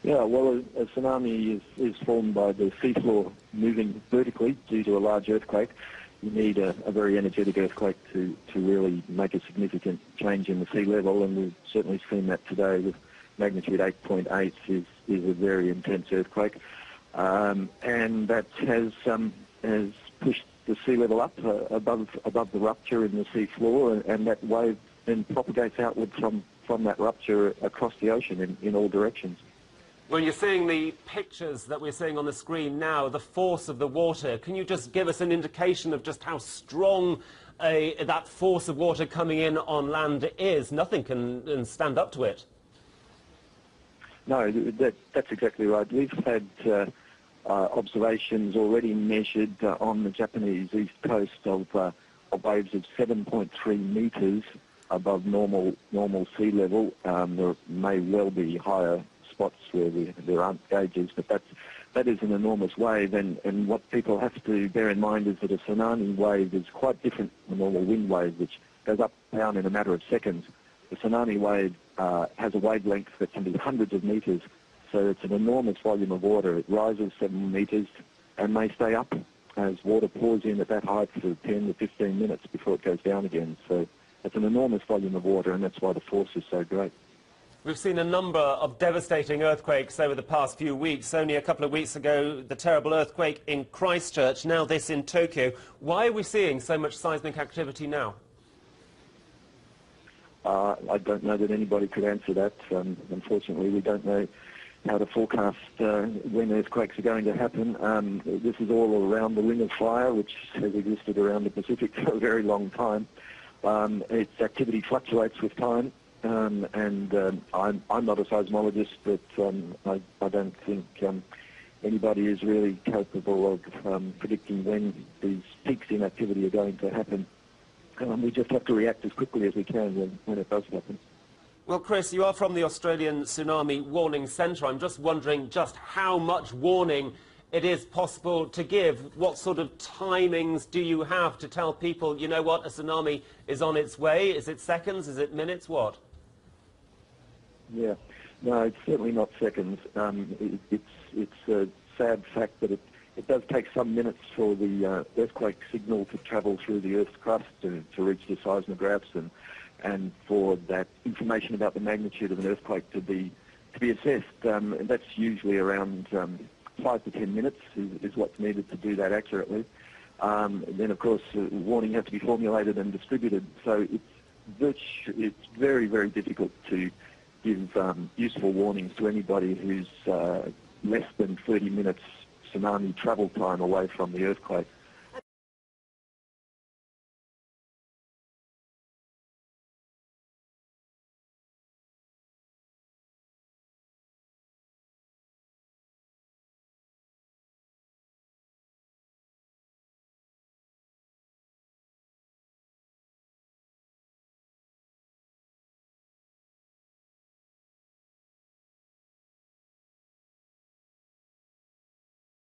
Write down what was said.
Yeah, well, a tsunami is formed by the seafloor moving vertically due to a large earthquake. You need a very energetic earthquake to really make a significant change in the sea level, and we've certainly seen that today with magnitude 8.8 is a very intense earthquake. And that has pushed the sea level up above the rupture in the sea floor, and that wave then propagates outward from that rupture across the ocean in all directions. When you're seeing the pictures that we're seeing on the screen now, the force of the water, can you just give us an indication of just how strong that force of water coming in on land is? Nothing can stand up to it. No, that's exactly right. We've had observations already measured on the Japanese east coast of waves of 7.3 metres above normal sea level. There may well be higher spots where there aren't gauges, but that is an enormous wave, and what people have to bear in mind is that a tsunami wave is quite different from a normal wind wave, which goes up and down in a matter of seconds. The tsunami wave has a wavelength that can be hundreds of metres, so it's an enormous volume of water. It rises 7 metres and may stay up as water pours in at that height for 10 to 15 minutes before it goes down again. So it's an enormous volume of water, and that's why the force is so great. We've seen a number of devastating earthquakes over the past few weeks. Only a couple of weeks ago, the terrible earthquake in Christchurch, now this in Tokyo. Why are we seeing so much seismic activity now? I don't know that anybody could answer that. Unfortunately, we don't know how to forecast when earthquakes are going to happen. This is all around the Ring of Fire, which has existed around the Pacific for a very long time. Its activity fluctuates with time. I'm not a seismologist, but I don't think anybody is really capable of predicting when these peaks in activity are going to happen. We just have to react as quickly as we can when it does happen. Well, Chris, you are from the Australian Tsunami Warning Centre. I'm just wondering just how much warning it is possible to give. What sort of timings do you have to tell people, you know what, a tsunami is on its way? Is it seconds? Is it minutes? What? Yeah, no, it's certainly not seconds. It's a sad fact that it does take some minutes for the earthquake signal to travel through the Earth's crust to reach the seismographs and for that information about the magnitude of an earthquake to be assessed. And that's usually around 5 to 10 minutes is what's needed to do that accurately. Then, of course, warning has to be formulated and distributed. So it's very, very difficult to give useful warnings to anybody who's less than 30 minutes tsunami travel time away from the earthquake.